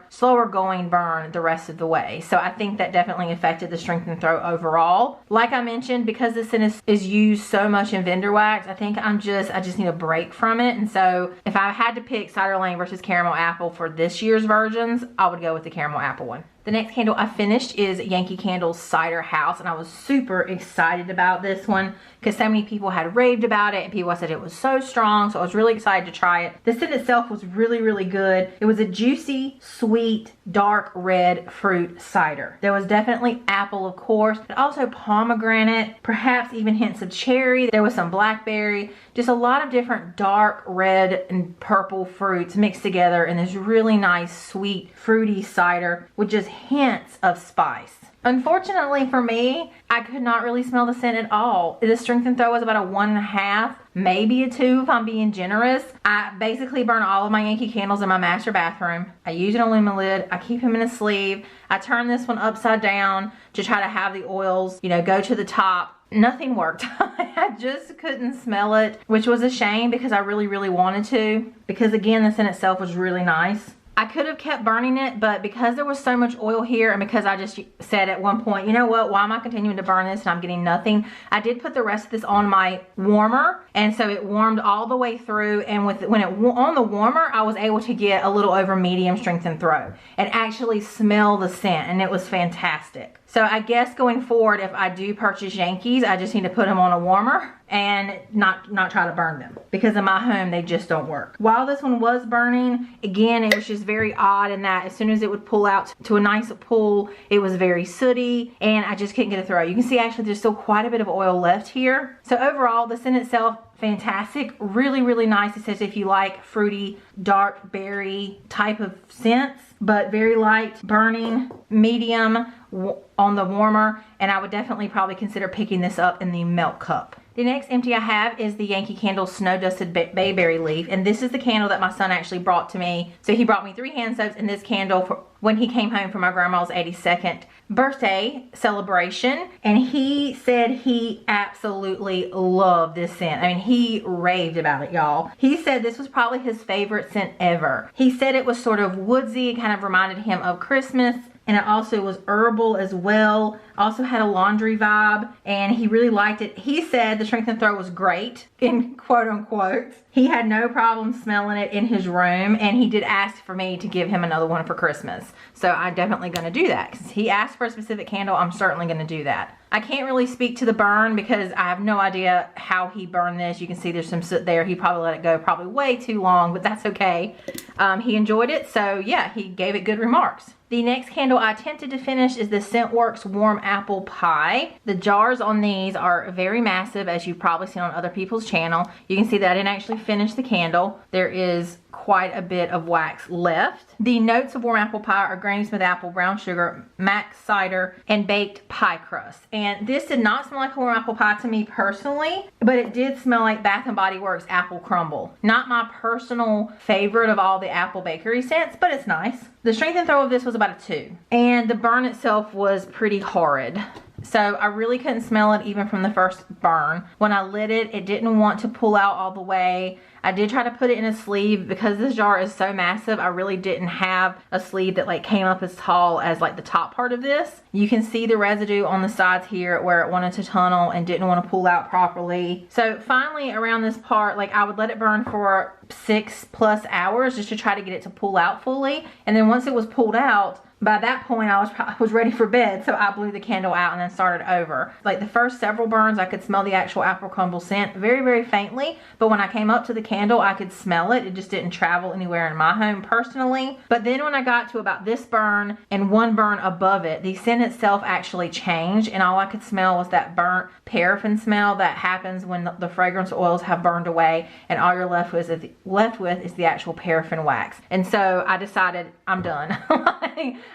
going burn the rest of the way. So I think that definitely affected the strength and throw overall. Like I mentioned, because this scent is used so much in vendor wax, I think I just need a break from it. And so if I had to pick Cider Lane versus caramel apple for this year's versions, I would go with the caramel apple one. The next candle I finished is Yankee Candle's Cider House, and I was super excited about this one because so many people had raved about it and people said it was so strong, so I was really excited to try it. The scent itself was really, really good. It was a juicy, sweet, dark red fruit cider. There was definitely apple, of course, but also pomegranate, perhaps even hints of cherry. There was some blackberry, just a lot of different dark red and purple fruits mixed together in this really nice, sweet, fruity cider with just hints of spice. Unfortunately for me, I could not really smell the scent at all. The strength and throw was about a 1.5, maybe a 2 if I'm being generous. I basically burn all of my Yankee candles in my master bathroom. I use an aluminum lid. I keep them in a sleeve. I turn this one upside down to try to have the oils, you know, go to the top. Nothing worked. I just couldn't smell it, which was a shame because I really, really wanted to. Because again, the scent itself was really nice. I could have kept burning it, but because there was so much oil here and because I just said at one point, you know what, why am I continuing to burn this and I'm getting nothing? I did put the rest of this on my warmer, and so it warmed all the way through, and when it on the warmer, I was able to get a little over medium strength and throw and actually smell the scent, and it was fantastic. So I guess going forward, if I do purchase Yankees, I just need to put them on a warmer and not try to burn them, because in my home they just don't work. While this one was burning, again, it was just very odd in that as soon as it would pull out to a nice pull, it was very sooty and I just couldn't get a throw. You can see actually there's still quite a bit of oil left here. So overall, the scent itself, fantastic, really, really nice. It says if you like fruity, dark berry type of scents, but very light burning, medium on the warmer, and I would definitely probably consider picking this up in the melt cup. The next empty I have is the Yankee Candle Snow Dusted Bayberry Leaf, and this is the candle that my son actually brought to me. So he brought me 3 hand soaps and this candle for when he came home from my grandma's 82nd birthday celebration, and he said he absolutely loved this scent. I mean, he raved about it, y'all. He said this was probably his favorite scent ever. He said it was sort of woodsy, kind of reminded him of Christmas, and it also was herbal as well. Also had a laundry vibe, and he really liked it. He said the strength and throw was great, in quote unquote. He had no problem smelling it in his room, and he did ask for me to give him another one for Christmas. So I'm definitely gonna do that. Because he asked for a specific candle, I'm certainly gonna do that. I can't really speak to the burn because I have no idea how he burned this. You can see there's some soot there. He probably let it go probably way too long, but that's okay. He enjoyed it, so yeah, he gave it good remarks. The next candle I attempted to finish is the Scentworx Warm Apple Pie. The jars on these are very massive, as you've probably seen on other people's channel. You can see that I didn't actually finish the candle. There is quite a bit of wax left. The notes of warm apple pie are Granny Smith apple, brown sugar, mac cider, and baked pie crust. And this did not smell like a warm apple pie to me personally, but it did smell like Bath & Body Works apple crumble. Not my personal favorite of all the apple bakery scents, but it's nice. The strength and throw of this was about a 2. And the burn itself was pretty horrid. So I really couldn't smell it even from the first burn. When I lit it, it didn't want to pull out all the way. I did try to put it in a sleeve. Because this jar is so massive, I really didn't have a sleeve that like came up as tall as like the top part of this. You can see the residue on the sides here where it wanted to tunnel and didn't want to pull out properly. So finally around this part, like I would let it burn for 6+ hours just to try to get it to pull out fully. And then once it was pulled out, by that point I was ready for bed, so I blew the candle out and then started over. Like the first several burns, I could smell the actual apple crumble scent very, very faintly, but when I came up to the candle, I could smell it. It just didn't travel anywhere in my home personally. But then when I got to about this burn and one burn above it, the scent itself actually changed, and all I could smell was that burnt paraffin smell that happens when the fragrance oils have burned away and all you're left with is the actual paraffin wax. And so I decided I'm done.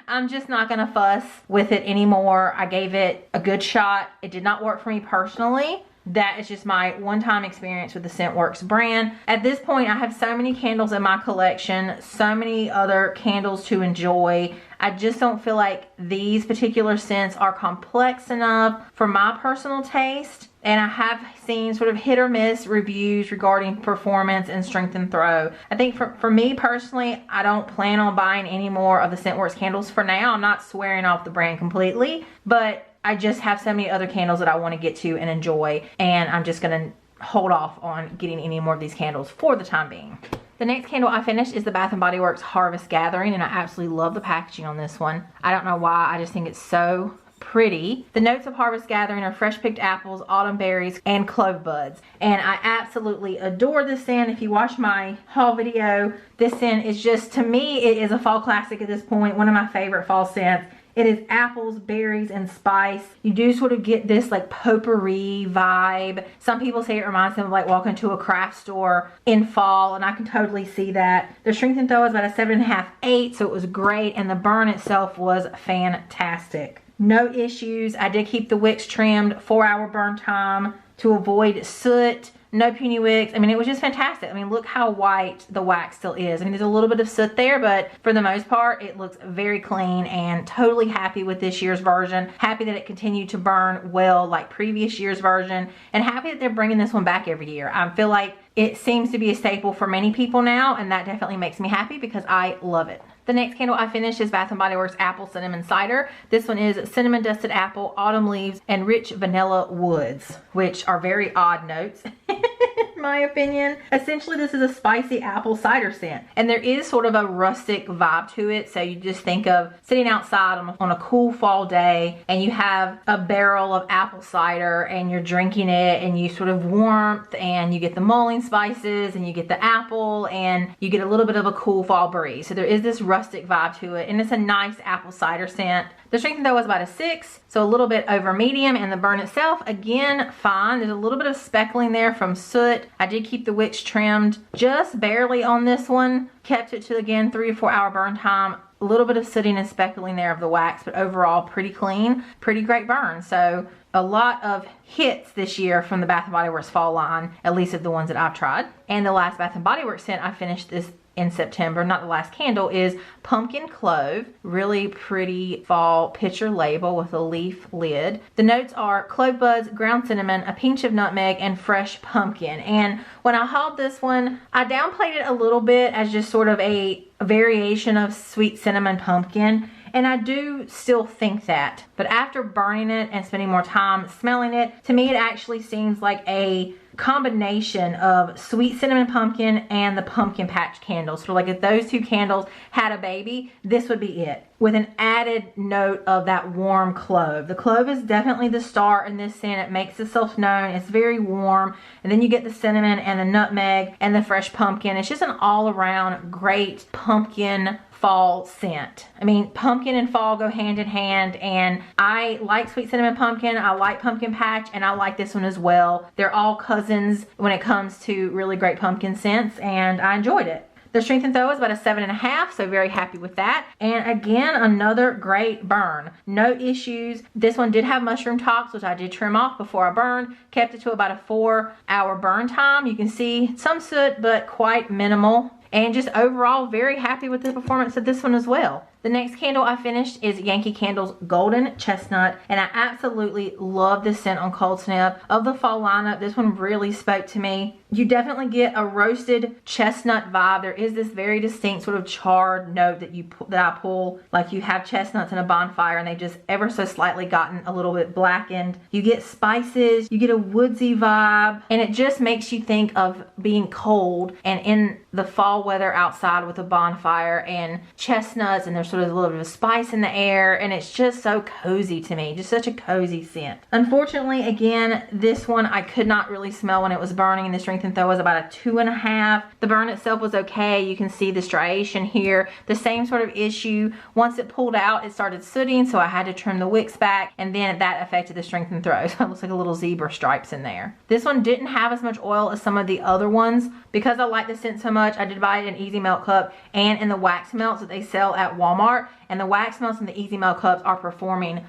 I'm just not gonna fuss with it anymore. I gave it a good shot. It did not work for me personally. That is just my one-time experience with the Scentworx brand. At this point, I have so many candles in my collection, so many other candles to enjoy. I just don't feel like these particular scents are complex enough for my personal taste. And I have seen sort of hit or miss reviews regarding performance and strength and throw. I think for me personally, I don't plan on buying any more of the Scentworx candles for now. I'm not swearing off the brand completely, but I just have so many other candles that I want to get to and enjoy, and I'm just going to hold off on getting any more of these candles for the time being. The next candle I finished is the Bath & Body Works Harvest Gathering, and I absolutely love the packaging on this one. I don't know why, I just think it's so pretty. The notes of Harvest Gathering are fresh picked apples, autumn berries, and clove buds. And I absolutely adore this scent. If you watch my haul video, this scent is just, to me, it is a fall classic at this point. One of my favorite fall scents. It is apples, berries, and spice. You do sort of get this like potpourri vibe. Some people say it reminds them of like walking to a craft store in fall, and I can totally see that. The strength and throw is about a 7.5, 8, so it was great, and the burn itself was fantastic. No issues. I did keep the wicks trimmed, 4-hour burn time to avoid soot. No puny wicks. I mean, it was just fantastic. I mean, look how white the wax still is. I mean, there's a little bit of soot there, but for the most part, it looks very clean, and totally happy with this year's version. Happy that it continued to burn well like previous year's version, and happy that they're bringing this one back every year. I feel like it seems to be a staple for many people now, and that definitely makes me happy because I love it. The next candle I finished is Bath & Body Works Apple Cinnamon Cider. This one is cinnamon dusted apple, autumn leaves, and rich vanilla woods, which are very odd notes. In my opinion. Essentially, this is a spicy apple cider scent, and there is sort of a rustic vibe to it. So you just think of sitting outside on a cool fall day, and you have a barrel of apple cider, and you're drinking it, and you sort of warmth, and you get the mulling spices, and you get the apple, and you get a little bit of a cool fall breeze. So there is this rustic vibe to it, and it's a nice apple cider scent. The strength though was about a 6, so a little bit over medium, and the burn itself, again, fine. There's a little bit of speckling there from soot. I did keep the wicks trimmed just barely on this one. Kept it to, again, 3 to 4 hour burn time. A little bit of sooting and speckling there of the wax, but overall pretty clean, pretty great burn. So a lot of hits this year from the Bath & Body Works fall line, at least of the ones that I've tried. And the last Bath & Body Works scent I finished this in September, not the last candle, is Pumpkin Clove. Really pretty fall picture label with a leaf lid. The notes are clove buds, ground cinnamon, a pinch of nutmeg, and fresh pumpkin. And when I hauled this one, I downplayed it a little bit as just sort of a variation of sweet cinnamon pumpkin. And I do still think that. But after burning it and spending more time smelling it, to me it actually seems like a combination of sweet cinnamon pumpkin and the pumpkin patch candles. So like if those two candles had a baby, this would be it, with an added note of that warm clove. The clove is definitely the star in this scent. It makes itself known. It's very warm, and then you get the cinnamon and the nutmeg and the fresh pumpkin. It's just an all-around great pumpkin fall scent. I mean, pumpkin and fall go hand in hand, and I like sweet cinnamon pumpkin, I like pumpkin patch, and I like this one as well. They're all cousins when it comes to really great pumpkin scents, and I enjoyed it. The strength and throw is about a 7.5, so very happy with that. And again, another great burn. No issues. This one did have mushroom tops, which I did trim off before I burned. Kept it to about a 4-hour burn time. You can see some soot, but quite minimal. And just overall, very happy with the performance of this one as well. The next candle I finished is Yankee Candle's Golden Chestnut, and I absolutely love this scent on Cold Snap. Of the fall lineup, this one really spoke to me. You definitely get a roasted chestnut vibe. There is this very distinct sort of charred note that I pull, like you have chestnuts in a bonfire and they just ever so slightly gotten a little bit blackened. You get spices, you get a woodsy vibe, and it just makes you think of being cold and in the fall weather outside with a bonfire and chestnuts, and there's sort of a little bit of spice in the air, and it's just so cozy to me. Just such a cozy scent. Unfortunately, again, this one I could not really smell when it was burning, and the strength and throw was about a 2.5. The burn itself was okay. You can see the striation here. The same sort of issue. Once it pulled out, it started sooting, so I had to trim the wicks back, and then that affected the strength and throw. So it looks like a little zebra stripes in there. This one didn't have as much oil as some of the other ones. Because I like the scent so much, I did buy it in Easy Melt Cup and in the wax melts that they sell at Walmart. And the wax melts and the Easy Melt Cups are performing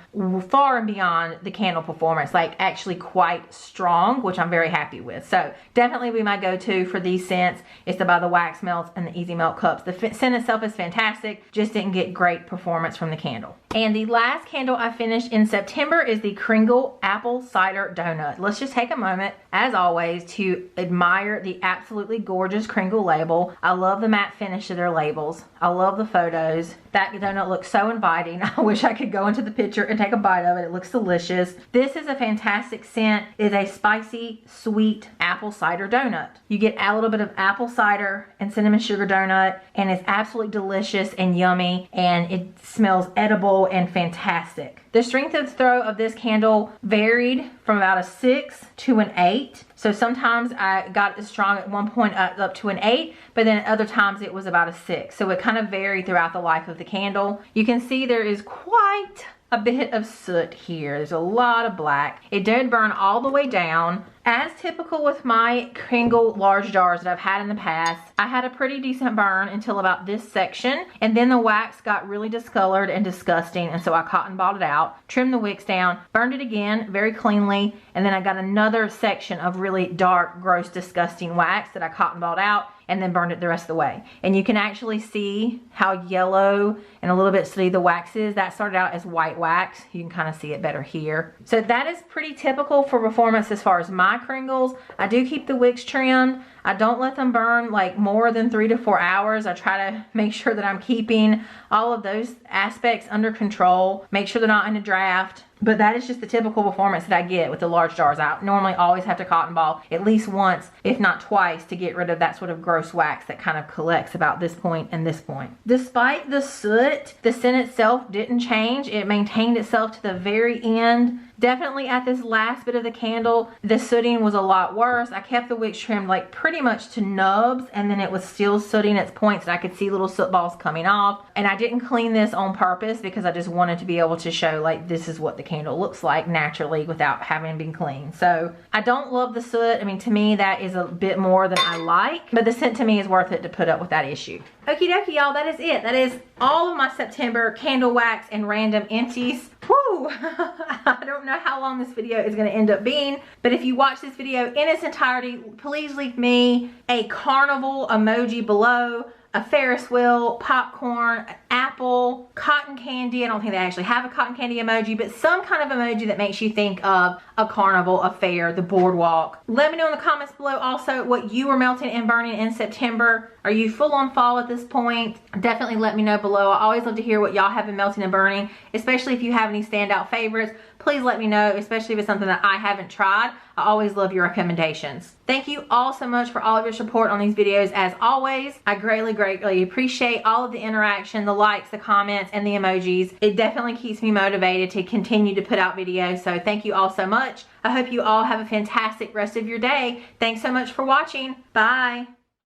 far and beyond the candle performance, like actually quite strong, which I'm very happy with. So definitely be my go-to for these scents is to buy the wax melts and the Easy Melt Cups. The scent itself is fantastic, just didn't get great performance from the candle. And the last candle I finished in September is the Kringle Apple Cider Donut. Let's just take a moment, as always, to admire the absolutely gorgeous Kringle label. I love the matte finish of their labels. I love the photos. That donut looks so inviting. I wish I could go into the picture and take a bite of it. It looks delicious. This is a fantastic scent. It is a spicy, sweet apple cider donut. You get a little bit of apple cider and cinnamon sugar donut, and it's absolutely delicious and yummy, and it smells edible and fantastic. The strength of the throw of this candle varied from about a 6 to an 8. So sometimes I got as strong at one point up to an 8, but then at other times it was about a 6. So it kind of varied throughout the life of the candle. You can see there is quite a bit of soot here. There's a lot of black. It did burn all the way down. As typical with my Kringle large jars that I've had in the past, I had a pretty decent burn until about this section, and then the wax got really discolored and disgusting, and so I cotton balled it out, trimmed the wicks down, burned it again very cleanly, and then I got another section of really dark, gross, disgusting wax that I cotton balled out and then burned it the rest of the way. And you can actually see how yellow and a little bit sooty the wax is. That started out as white wax. You can kind of see it better here. So that is pretty typical for performance as far as my Kringles. I do keep the wicks trimmed. I don't let them burn like more than 3 to 4 hours. I try to make sure that I'm keeping all of those aspects under control. Make sure they're not in a draft. But that is just the typical performance that I get with the large jars. I normally always have to cotton ball at least once, if not twice, to get rid of that sort of gross wax that kind of collects about this point and this point. Despite the soot, the scent itself didn't change. It maintained itself to the very end. Definitely at this last bit of the candle, the sooting was a lot worse. I kept the wicks trimmed like pretty much to nubs, and then it was still sooting at points that I could see little soot balls coming off. And I didn't clean this on purpose because I just wanted to be able to show like this is what the candle looks like naturally without having been cleaned. So I don't love the soot. I mean, to me that is a bit more than I like, but the scent to me is worth it to put up with that issue. Okie dokie, y'all, that is it. That is all of my September candle wax and random empties. Woo! I don't know how long this video is going to end up being, but if you watch this video in its entirety, please leave me a carnival emoji below, a Ferris wheel, popcorn, an apple, cotton candy. I don't think they actually have a cotton candy emoji, but some kind of emoji that makes you think of a carnival, a fair, the boardwalk. Let me know in the comments below also what you were melting and burning in September. Are you full on fall at this point? Definitely let me know below. I always love to hear what y'all have been melting and burning, especially if you have any standout favorites. Please let me know, especially if it's something that I haven't tried. I always love your recommendations. Thank you all so much for all of your support on these videos. As always, I greatly appreciate all of the interaction, the likes, the comments, and the emojis. It definitely keeps me motivated to continue to put out videos. So thank you all so much. I hope you all have a fantastic rest of your day. Thanks so much for watching. Bye.